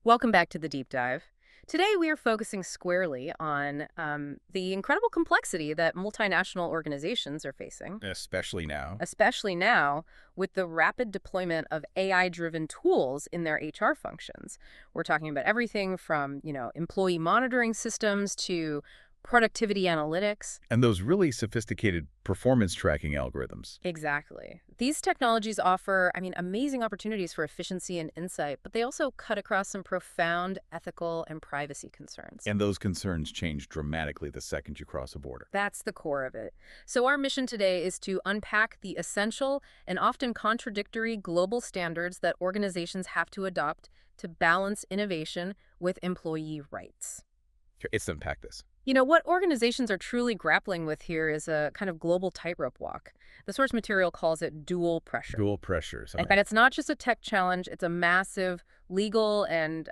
Welcome back to the deep dive. Today we are focusing squarely on the incredible complexity that multinational organizations are facing, Especially now. especially now with the rapid deployment of AI-driven tools in their HR functions. We're talking about everything from, employee monitoring systems to productivity analytics. And those really sophisticated performance tracking algorithms. Exactly. These technologies offer, amazing opportunities for efficiency and insight, but they also cut across some profound ethical and privacy concerns. And those concerns change dramatically the second you cross a border. That's the core of it. So our mission today is to unpack the essential and often contradictory global standards that organizations have to adopt to balance innovation with employee rights. Here, let's unpack this. What organizations are truly grappling with here is a kind of global tightrope walk. The source material calls it dual pressure. Dual pressures. But it's not just a tech challenge, it's a massive legal and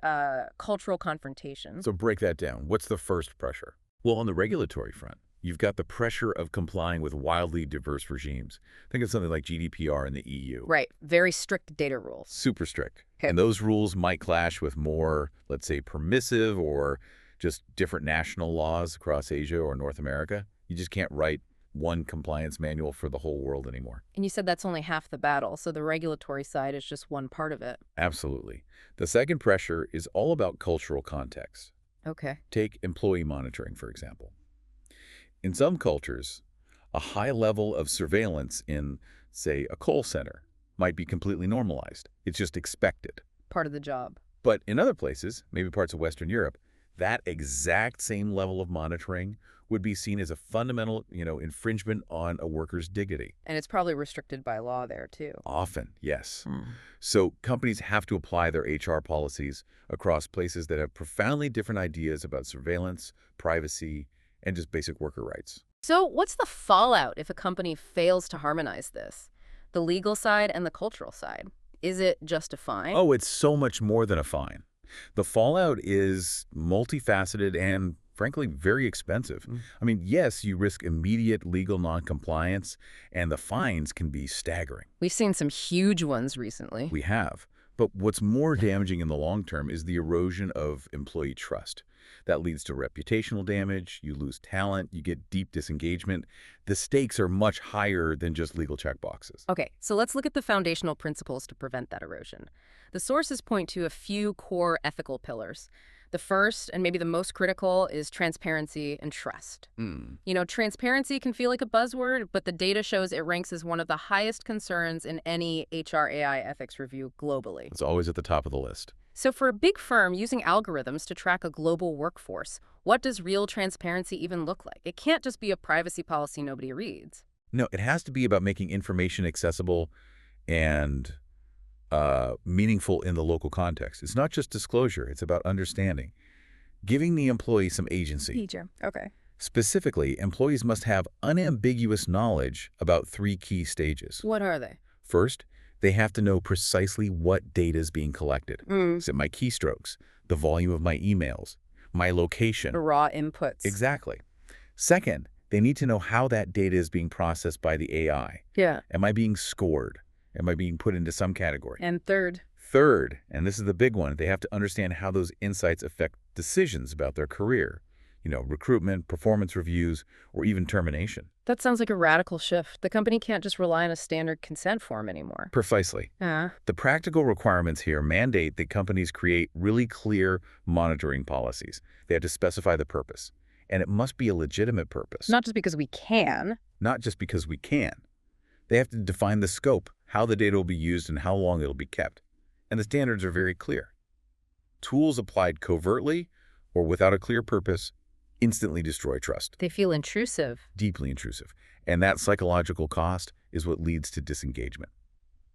cultural confrontation. So break that down. What's the first pressure? Well, on the regulatory front, you've got the pressure of complying with wildly diverse regimes. Think of something like GDPR in the EU. Right. Very strict data rules. Super strict. Okay. And those rules might clash with more, let's say, permissive or just different national laws across Asia or North America. You just can't write one compliance manual for the whole world anymore. And you said that's only half the battle, so the regulatory side is just one part of it. Absolutely. The second pressure is all about cultural context. Okay. Take employee monitoring, for example. In some cultures, a high level of surveillance in, say, a call center might be completely normalized. It's just expected. Part of the job. But in other places, maybe parts of Western Europe, that exact same level of monitoring would be seen as a fundamental, infringement on a worker's dignity. And it's probably restricted by law there, too. Often, yes. So companies have to apply their HR policies across places that have profoundly different ideas about surveillance, privacy, and just basic worker rights. So what's the fallout if a company fails to harmonize this? The legal side and the cultural side. Is it just a fine? Oh, it's so much more than a fine. The fallout is multifaceted and, frankly, very expensive. Yes, you risk immediate legal noncompliance, and the fines can be staggering. We've seen some huge ones recently. We have. But what's more damaging in the long term is the erosion of employee trust. That leads to reputational damage, you lose talent, you get deep disengagement. The stakes are much higher than just legal checkboxes. Okay, so let's look at the foundational principles to prevent that erosion. The sources point to a few core ethical pillars. The first, and maybe the most critical, is transparency and trust. Transparency can feel like a buzzword, but the data shows it ranks as one of the highest concerns in any HR AI ethics review globally. It's always at the top of the list. So for a big firm using algorithms to track a global workforce, what does real transparency even look like? It can't just be a privacy policy nobody reads. No, it has to be about making information accessible and meaningful in the local context. It's not just disclosure. It's about understanding. Giving the employee some agency. Okay. Specifically, employees must have unambiguous knowledge about three key stages. What are they? First, they have to know precisely what data is being collected. Is it my keystrokes, the volume of my emails, my location? The raw inputs. Exactly. Second, they need to know how that data is being processed by the AI. Yeah. Am I being scored? Am I being put into some category? And third, and this is the big one, they have to understand how those insights affect decisions about their career. Recruitment, performance reviews, or even termination. that sounds like a radical shift. The company can't just rely on a standard consent form anymore. Precisely. The practical requirements here mandate that companies create really clear monitoring policies. They have to specify the purpose. And it must be a legitimate purpose. Not just because we can. Not just because we can. They have to define the scope, how the data will be used, and how long it'll be kept. And the standards are very clear. Tools applied covertly or without a clear purpose instantly destroy trust. They feel intrusive. Deeply intrusive. And that psychological cost is what leads to disengagement.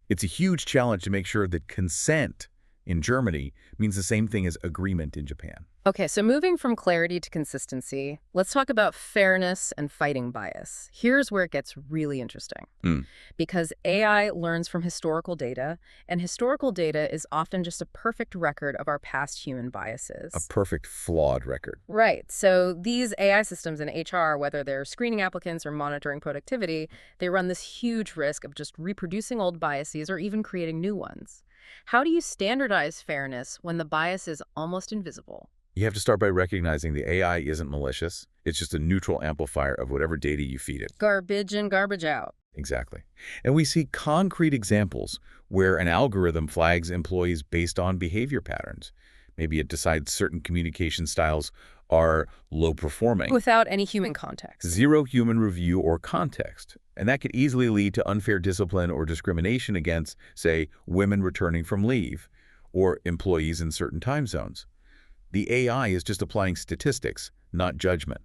It's a huge challenge to make sure that consent in Germany means the same thing as agreement in Japan. Okay, so moving from clarity to consistency, let's talk about fairness and fighting bias. Here's where it gets really interesting. Because AI learns from historical data, and historical data is often just a perfect record of our past human biases. A perfect flawed record. Right. So these AI systems in HR, whether they're screening applicants or monitoring productivity, they run this huge risk of just reproducing old biases or even creating new ones. How do you standardize fairness when the bias is almost invisible? You have to start by recognizing the AI isn't malicious. It's just a neutral amplifier of whatever data you feed it. Garbage in, garbage out. Exactly. And we see concrete examples where an algorithm flags employees based on behavior patterns. Maybe it decides certain communication styles are low performing. Without any human context. Zero human review or context. And that could easily lead to unfair discipline or discrimination against, say, women returning from leave or employees in certain time zones. The AI is just applying statistics, not judgment.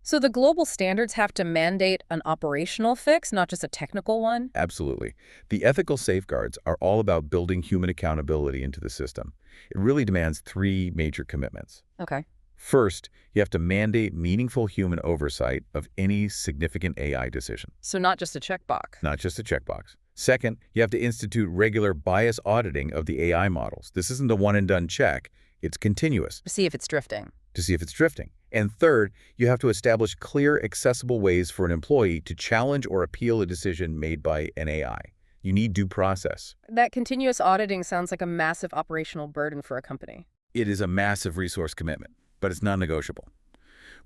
So the global standards have to mandate an operational fix, not just a technical one? Absolutely. The ethical safeguards are all about building human accountability into the system. It really demands three major commitments. Okay. First, you have to mandate meaningful human oversight of any significant AI decision. So not just a checkbox. Not just a checkbox. Second, you have to institute regular bias auditing of the AI models. This isn't a one-and-done check. It's continuous. To see if it's drifting. To see if it's drifting. And third, you have to establish clear, accessible ways for an employee to challenge or appeal a decision made by an AI. You need due process. That continuous auditing sounds like a massive operational burden for a company. It is a massive resource commitment, but it's non-negotiable.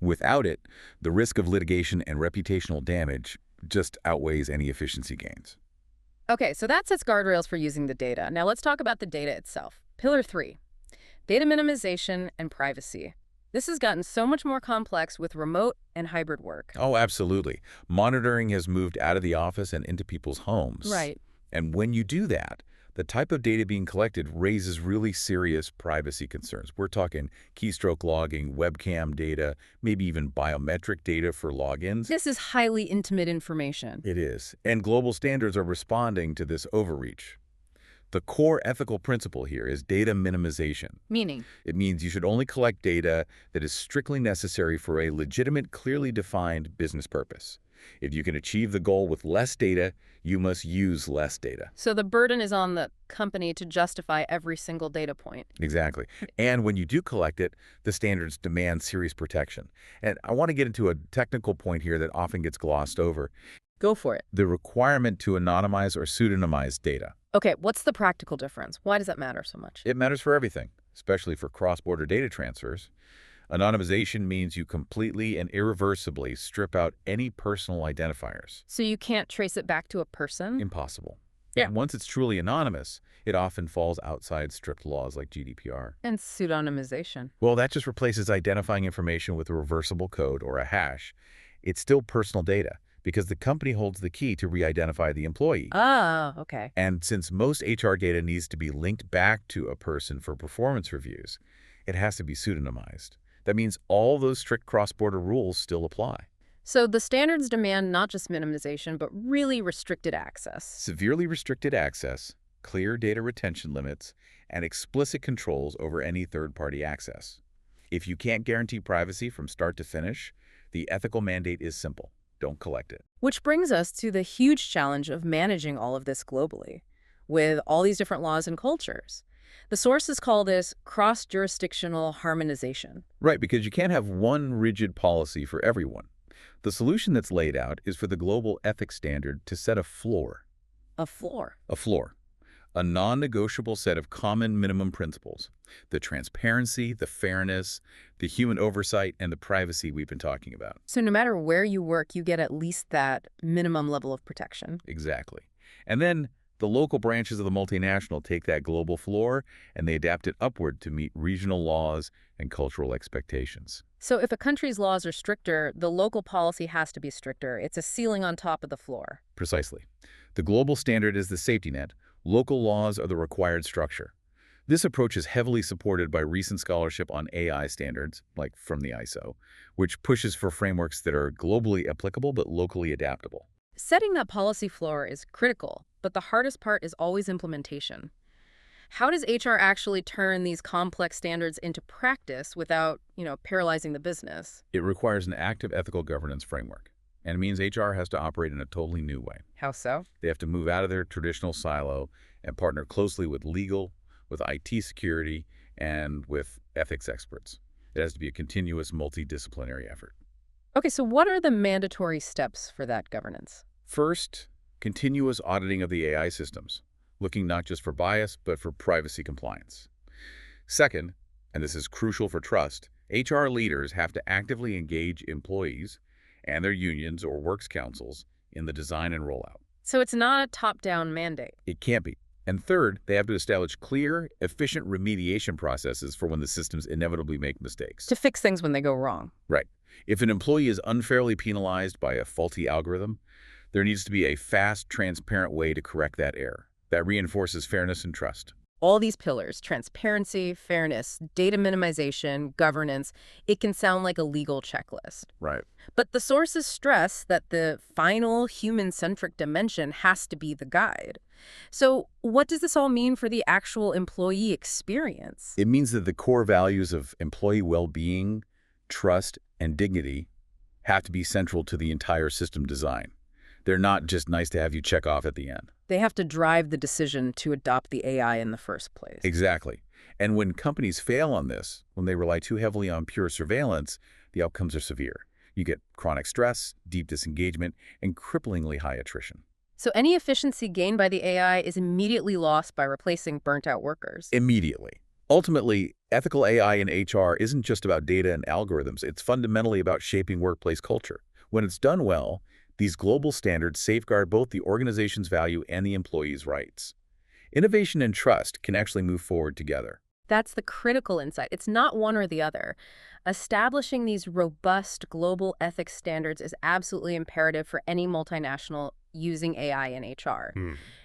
Without it, the risk of litigation and reputational damage just outweighs any efficiency gains. Okay, so that sets guardrails for using the data. Now let's talk about the data itself. Pillar 3, data minimization and privacy. This has gotten so much more complex with remote and hybrid work. Oh, absolutely. Monitoring has moved out of the office and into people's homes. Right. And when you do that, the type of data being collected raises really serious privacy concerns. We're talking keystroke logging, webcam data, maybe even biometric data for logins. This is highly intimate information. It is. And global standards are responding to this overreach. The core ethical principle here is data minimization. Meaning? It means you should only collect data that is strictly necessary for a legitimate, clearly defined business purpose. If you can achieve the goal with less data, you must use less data. So the burden is on the company to justify every single data point. Exactly. And when you do collect it, the standards demand serious protection. And I want to get into a technical point here that often gets glossed over. Go for it. The requirement to anonymize or pseudonymize data. Okay, what's the practical difference? Why does that matter so much? It matters for everything, especially for cross-border data transfers. Anonymization means you completely and irreversibly strip out any personal identifiers. So you can't trace it back to a person? Impossible. Yeah. And once it's truly anonymous, it often falls outside strict laws like GDPR. And pseudonymization. Well, that just replaces identifying information with a reversible code or a hash. It's still personal data, because the company holds the key to re-identify the employee. Oh, okay. And since most HR data needs to be linked back to a person for performance reviews, it has to be pseudonymized. That means all those strict cross-border rules still apply. So the standards demand not just minimization, but really restricted access. Severely restricted access, clear data retention limits, and explicit controls over any third-party access. If you can't guarantee privacy from start to finish, the ethical mandate is simple. Don't collect it. Which brings us to the huge challenge of managing all of this globally, with all these different laws and cultures. The sources call this cross-jurisdictional harmonization. Right, because you can't have one rigid policy for everyone. The solution that's laid out is for the global ethics standard to set a floor. A floor? A floor. A non-negotiable set of common minimum principles. The transparency, the fairness, the human oversight, and the privacy we've been talking about. So no matter where you work, you get at least that minimum level of protection. Exactly. And then the local branches of the multinational take that global floor and they adapt it upward to meet regional laws and cultural expectations. So if a country's laws are stricter, the local policy has to be stricter. It's a ceiling on top of the floor. Precisely. The global standard is the safety net. Local laws are the required structure. This approach is heavily supported by recent scholarship on AI standards, like from the ISO, which pushes for frameworks that are globally applicable but locally adaptable. Setting that policy floor is critical, but the hardest part is always implementation. How does HR actually turn these complex standards into practice without, paralyzing the business? It requires an active ethical governance framework, and it means HR has to operate in a totally new way. How so? They have to move out of their traditional silo and partner closely with legal, with IT security, and with ethics experts. It has to be a continuous multidisciplinary effort. Okay, so what are the mandatory steps for that governance? First, continuous auditing of the AI systems. looking not just for bias, but for privacy compliance. Second, and this is crucial for trust, HR leaders have to actively engage employees and their unions or works councils in the design and rollout. So it's not a top-down mandate. It can't be. And third, they have to establish clear, efficient remediation processes for when the systems inevitably make mistakes. To fix things when they go wrong. Right. If an employee is unfairly penalized by a faulty algorithm, there needs to be a fast, transparent way to correct that error. That reinforces fairness and trust. All these pillars, transparency, fairness, data minimization, governance, it can sound like a legal checklist. Right. But the sources stress that the final human-centric dimension has to be the guide. So what does this all mean for the actual employee experience? It means that the core values of employee well-being, trust, and dignity have to be central to the entire system design. They're not just nice to have you check off at the end. They have to drive the decision to adopt the AI in the first place. Exactly. And when companies fail on this, when they rely too heavily on pure surveillance, the outcomes are severe. You get chronic stress, deep disengagement, and cripplingly high attrition. So any efficiency gained by the AI is immediately lost by replacing burnt-out workers. Immediately. Ultimately, ethical AI in HR isn't just about data and algorithms. It's fundamentally about shaping workplace culture. When it's done well, these global standards safeguard both the organization's value and the employee's rights. Innovation and trust can actually move forward together. That's the critical insight. It's not one or the other. Establishing these robust global ethics standards is absolutely imperative for any multinational using AI in HR.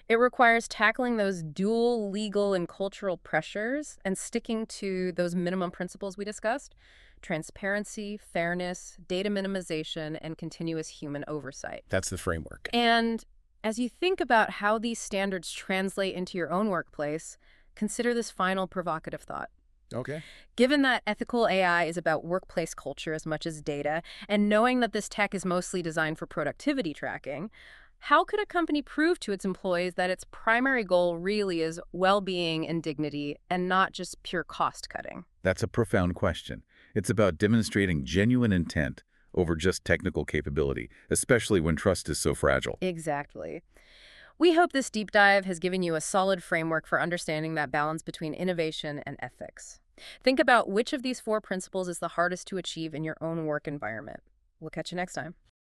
It requires tackling those dual legal and cultural pressures and sticking to those minimum principles we discussed: transparency, fairness, data minimization, and continuous human oversight. That's the framework. And as you think about how these standards translate into your own workplace, consider this final provocative thought. Okay. Given that ethical AI is about workplace culture as much as data, and knowing that this tech is mostly designed for productivity tracking, how could a company prove to its employees that its primary goal really is well-being and dignity and not just pure cost-cutting? That's a profound question. It's about demonstrating genuine intent over just technical capability, especially when trust is so fragile. Exactly. We hope this deep dive has given you a solid framework for understanding that balance between innovation and ethics. Think about which of these four principles is the hardest to achieve in your own work environment. We'll catch you next time.